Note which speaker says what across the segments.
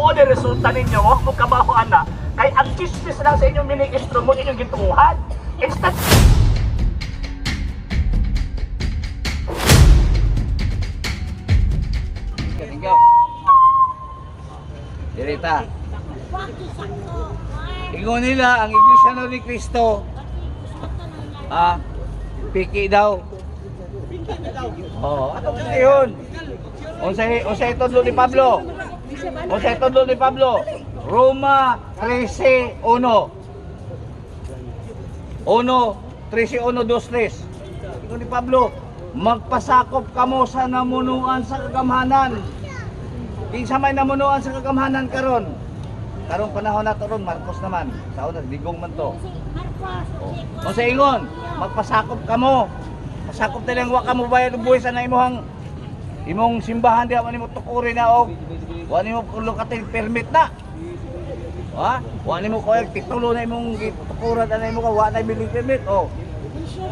Speaker 1: mo na resulta ninyo, huwag mo kabaho ana. Kay ang chismis lang sa inyong ministro mo inyong gituhan. Instant
Speaker 2: Ikaw. Direta. Ingon nila ang Iglesia ni Cristo. Piki daw. Ano ba yun? Unsay tudlo ni Pablo. Roma 13:1. 13:1, 2:3. Ingon ni Pablo, magpasakop kamo sa namunuan sa kagamhanan. Kinsa may namunuan sa kagamhanan karon? Karong panahon nato ron, Marcos naman. Sa una, digong man to. O sa ingon, magpasakop kamo. Pasakop talang wa kamo bayad og buhis na imong simbahan diha man imo tukuri na og wa nimo kulo ka permit na. Wa nimo ko titulo na imong gitukuran na imo ka wa na building permit.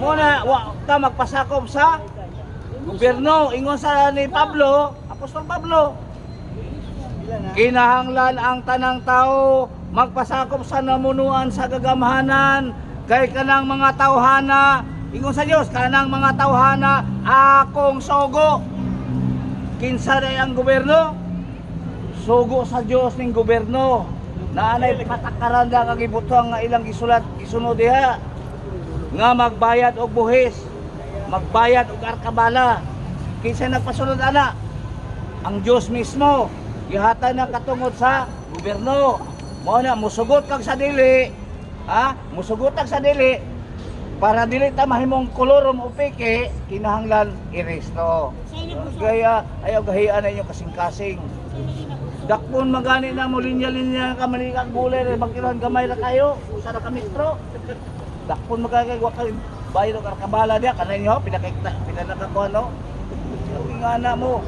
Speaker 2: Mo na wa ka magpasakop sa gobyerno. Ingon sa ni Pablo, Apostol Pablo. Kinahanglan ang tanang tao magpasakop sa namunuan sa kagamhanan kay kanang mga tawhana. Ingon sa Dios, kanang mga tawhana akong sugo. Kinsa day ang gobyerno? Sugo sa Dios ning gobyerno. Naanay patakaran da nga gibutang nga ilang gisulat gisunod diha nga magbayad og buhis, magbayad og arkabala. Kinsa nagpasulod ana? Ang Dios mismo. Gihatag na katungod sa gobyerno. Mao na musugot kag sa dili, musugot kag sa dili para dili ta mahimong kolorom o peke, kinahanglan iresto. Gaya ayaw gahian na inyo kasing-kasing. Dakpon magani na mo linya-linya ka manikang gulay magkiron gamay ra kayo, usa ra ka metro. Dakpon magagay wa kay bayro ka kabala dia kanay niyo pinanakakuan no. Ingana mo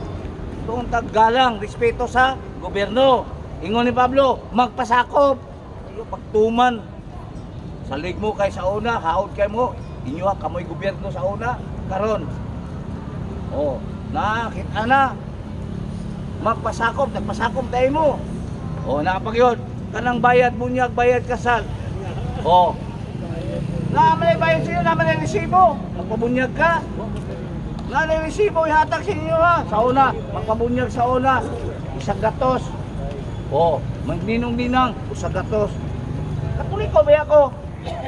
Speaker 2: tuon taggalang, respeto sa gobyerno. Ingon ni Pablo, magpasakop. Iyo pagtuman. Salig mo kay sa una, haod kay mo. Inyo kamoy gobyerno sa una karon. Nakita na. Magpasakop, nagpasakop tayo mo. Napagyon. Kanang bayad bunyag, bayad kasal. Naman ay bayad sa iyo, naman ay resibo. Magpabunyag ka. Nanay resibo ihatag sa inyo sa una, magpabunyag sa una, 100. Magninong-ninang, 100. Katoliko ba ako?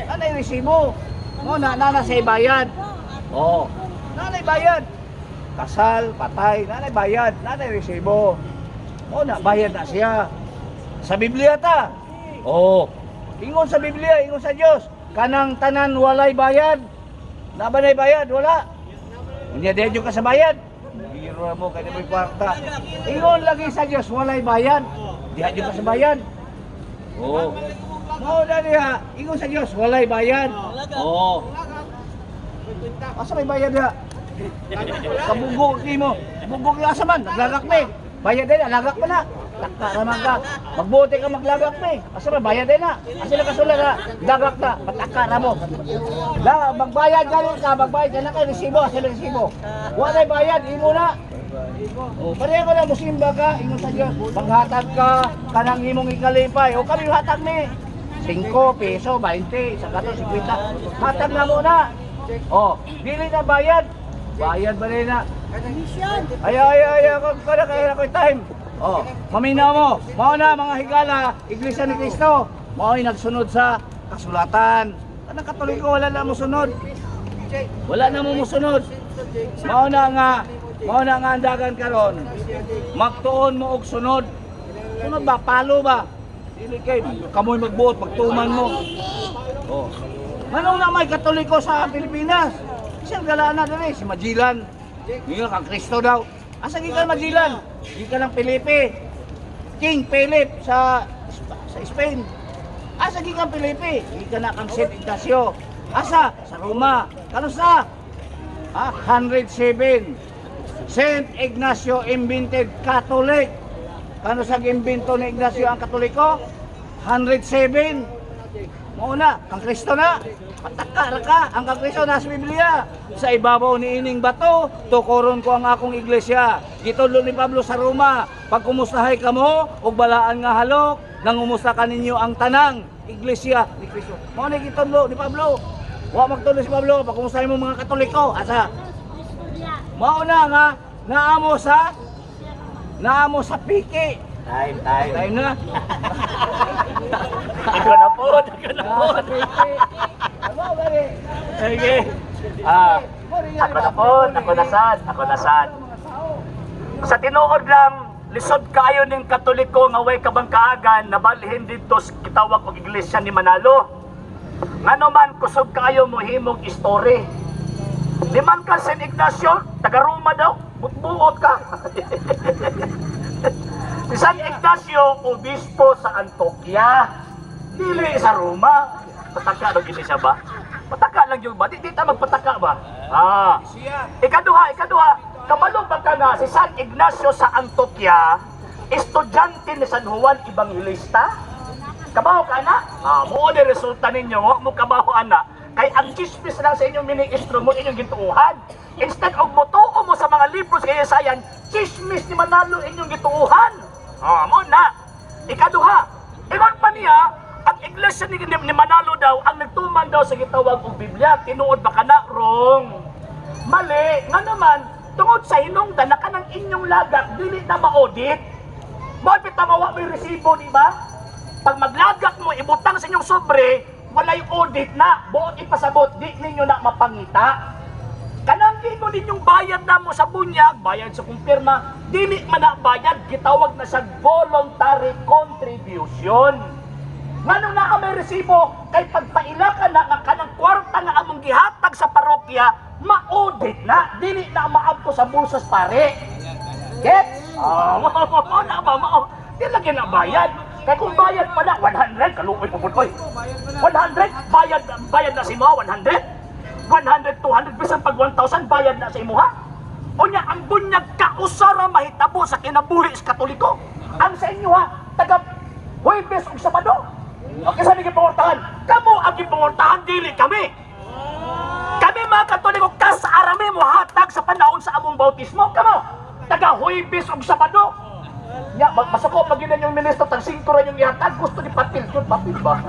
Speaker 2: Nanay resibo. Nana sa bayad. Nanay bayad. Kasal, patay, nanay bayad, nanay resibo. Bayad na siya. Sa Biblia ta. Ingon sa Biblia, ingon sa Dios, kanang tanan walay bayad. Nabanay bayad, wala. Unya diha ka sa bayad. Biro mo kay may kwarta. Ingon lagi sa Dios walay bayad. Diha ka sa bayad. Mao na diha, ingon sa Dios walay bayad. Asa may bayad diha? Kabugog nimo. Bugog la sa man, naglagak ni. Bayad din, nalagak pa na. Takta naman ka. Magbuti ka maglagak ni. Asa may bayad din na. Asa na kasula na, lagak na, pataka na mo. Magbayad ka na kay resibo, asa na resibo. Walay bayad, imo na. Pareho ko na musimba ka, ingon sa Dios. Maghatag ka, kanang imong ikalipay. Kami hatag ni 5 peso, 20, 150. Hatag na mo na. Dili na bayad. Bayad ba rin na? Ayaw, kaya time. Maminaw mo. Mao na mga higala, Iglesia ni Cristo. Mao'y nagsunod sa kasulatan. Kanang Katoliko wala na mo sunod. Wala na mo musunod. Mao na nga andagan karon. Magtuon mo og sunod. Sunod ba palo ba? Dili kay kamoy magbuot, magtuman mo. Manong na may Katoliko sa Pilipinas? Siyang galaan na dali, si Magellan. Ngayon kang Kristo daw. Asa gikan Magellan? Gikan ng Felipe. King Philip sa Spain. Asa gikan Felipe? Gikan na kang Saint Ignacio. Asa? Sa Roma. Kano sa? 107. Saint Ignacio invented Catholic. Kano sa gimbento ni Ignacio ang Katoliko? 107. Mauna, ang Kristo na. Pataka ra ka, ang kang Kristo na sa Biblia. Sa ibabaw ni ining bato, tukoron ko ang akong iglesia. Gitudlo ni Pablo sa Roma, pag kumustahay kamo, ug balaan nga halok, nangumusta kaninyo ang tanang iglesia ni Kristo. Mao ni gitudlo ni Pablo. Wa magtudlo si Pablo, pag kumustahay mo mga Katoliko, asa? Mauna nga, naamo sa piki. Time na.
Speaker 1: Ikaw na po.
Speaker 2: Ano gani?
Speaker 1: Sige. Ako na sad. Sa tinuod lang, lisod kayo ning Katoliko nga way kabangkaagan nabalhin dito sa kitawag og iglesia ni Manalo. Ngano man kusog kayo mohimong story. Di man ka San Ignacio, taga Roma daw, buot ka. Si San Ignacio, obispo sa Antioquia, dili sa Roma. Pataka lang gini siya ba? Pataka lang yun ba? Di ta magpataka ba? Ikaduha, kabalong ba ka nga si San Ignacio sa Antioquia, estudyante ni San Juan Evangelista? Kabaho ka na? Mo ni resulta ninyo, mo kabaho ana. Kay ang chismis lang sa inyong ministro mo, inyong gituuhan. Instead of motuo mo sa mga libros kay Isayan, chismis ni Manalo inyong gituuhan. Mo na. Ikaduha, iwan pa niya, ang iglesia ni Manalo daw, ang nagtuman daw sa gitawag og Biblia, tinuod ba ka na? Wrong. Mali. Nga naman, tungod sa hinungdan na kanang inyong lagak, dili na ma-audit. Mo pitamawa mo yung resibo, di ba? Pag maglagak mo, ibutang sa inyong sobre, walay audit na, buot ipasabot, di ninyo na mapangita. Kanang di mo ninyong bayad na mo sa bunyag, bayad sa kumpirma, dili man na bayad, gitawag na sa voluntary contribution. Nganong na may resibo, kay pagpaila ka na nga kanang kwarta nga among gihatag sa parokya, ma-audit na, dili na maabto sa bulsas pare. Gets? Di lagi na bayad. Kaya kung bayad pa na, 100, kaluoy po po. 100, bayad na si mo, 100. 100, 200, bisan pag 1,000, bayad na sa imo ha. O niya, ang bunyag kausara mahitabo sa kinabuhi sa Katoliko. Ang sa inyo ha, taga Huwebes o Sabado. Okay, saan nagipangortahan? Kamu ang ipangortahan, dili kami. Kami mga Katoliko, kasarami mo hatag sa panahon sa among bautismo. Kamu, taga Huwebes o Sabado. Ya, masako pag yun yung ministro, tag 5 rin yung ihatag, gusto ni papil. Yun, papil ba?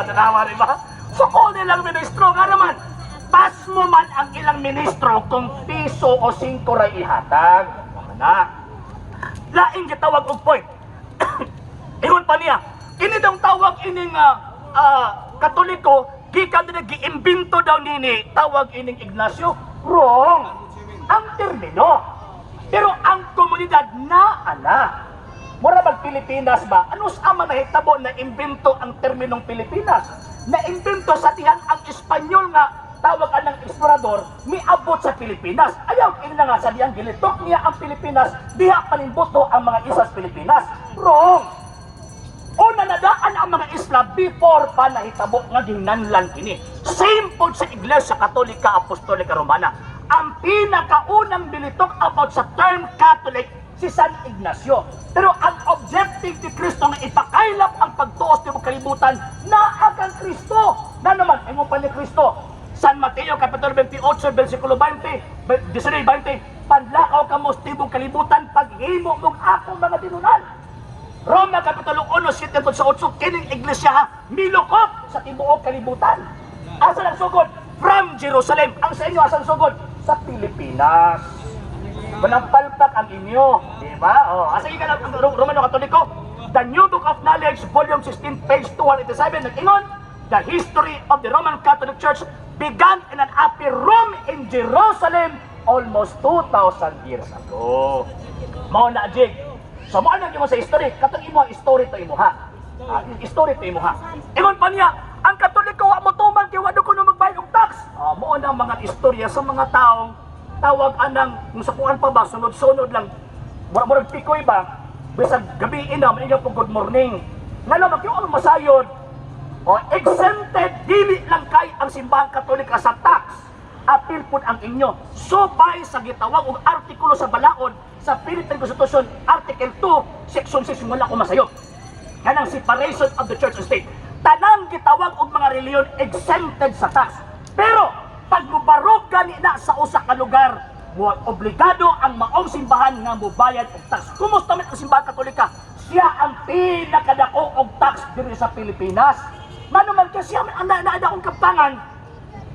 Speaker 1: Nanawa rin ba? So, all nilang ministro, nga naman, pas mo man ang ilang ministro kung piso o 5 rin ihatag. Na. Laing gitawag og point. Ingon pa niya, ini daw tawag ining Katoliko, gikan din giimbento daw nini, tawag ining Ignacio. Wrong. Ang termino. Pero ang komunidad na ana. Mura mag Pilipinas ba? Ano sa ama nahitabo na imbento ang terminong Pilipinas? Na imbento sa tiyan ang Espanyol nga tawag anang explorador, miabot sa Pilipinas. Ayaw, ina nga sa diyang gilitok niya ang Pilipinas, diha panimboto ang mga islas Pilipinas. Wrong! Una nadaan ang mga isla before pa nahitabo nga ginanlan kini. Same po sa Iglesia Katolika Apostolika Romana. Ang pinakaunang bilitok about sa term Catholic, si San Ignacio. Pero ang objective ni Kristo nga ipakailap ang pagtuos ng kalibutan na agang Kristo. Na naman, ingon pa ni Kristo, San Mateo Kapitulo 28, versikulo 19, 20, panlakaw ka mo sa tibong kalibutan, paghimo mong akong mga tinunan. Roma Kapitulo 1, 7, 8, kining iglesia ha, milukop sa tibuok kalibutan. Asa ang sugod? From Jerusalem. Ang sa inyo, asang sugod? Sa Pilipinas. Walang palpak ang inyo. Diba? Asa yung ang Romano Katoliko? The New Book of Knowledge, Volume 16, page 287, nag-ingon, the history of the Roman Catholic Church began in an upper room in Jerusalem almost 2,000 years ago. Mao na, Jig. So, mo anong imo sa history? Katong imo, history to imo ha. History to imo ha. Ingon pa niya, ang Katoliko, wa mo tuman, kaya wado ko na magbayad og tax. Mo na mga istorya sa mga taong tawag anang, kung sa kuan pa ba, sunod-sunod lang. Murag pikoy ba? Bisag gabi ina, mainga po good morning. Nga naman, kaya ano masayod? Exempted, dili lang kay ang simbahang Katolika sa tax. Apil po ang inyo. Subay sa gitawag og artikulo sa balaod sa Philippine Constitution, Article 2, Section 6, wala ko masayod. kanang separation of the church and state. Tanang gitawag og mga reliyon exempted sa tax. Pero pag mubarog gani na sa usa ka lugar, obligado ang maong simbahan nga mobayad og tax. Kumusta man ang simbahan Katolika? Siya ang pinakadako og tax diri sa Pilipinas. Mano man kasi siya ang naada kong kapangan,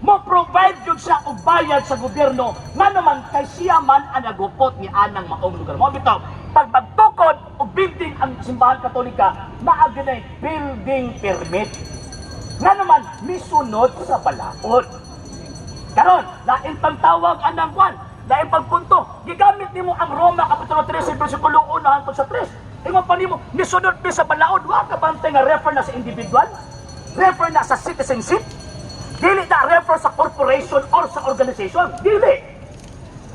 Speaker 1: mo provide jud siya og bayad sa gobyerno. Nga naman kay siya man ang nagupot ni anang maong lugar. Mo bitaw, pag magtukod og building ang simbahan Katolika, naa gyud building permit. Nga naman misunod sa balaod. Karon, lain pang tawag anang kwan, lain pang punto. Gigamit nimo ang Roma Kapitulo 13 bersikulo 1 hangtod sa 3. Ingon pa nimo, misunod mi sa balaod, wa ka bantay nga refer na sa individual, refer na sa citizenship. Dili na refer sa corporation or sa organization. Dili.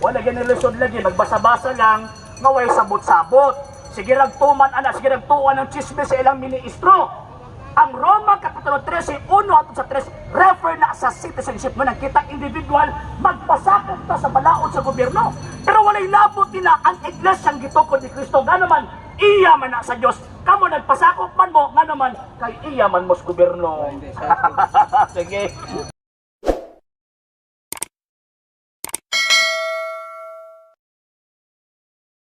Speaker 1: Wala generation lagi, magbasa-basa lang, ngaway sabot-sabot. Sige ragtuman ana, sige ragtuan ng chismis sa ilang ministro. Ang Roma Kapitulo 13, 1 hangtod sa 3, refer na sa citizenship mo. Nakita individual, magpasakot ta sa balaod sa gobyerno. Pero walay nabot nila ang iglesyang gitukod ni Kristo. Nga naman, iya man na sa Diyos. Kamo nagpasakop man mo, nga naman, kay iya man mo sa gobyerno.
Speaker 2: Hindi, sa
Speaker 1: Sige.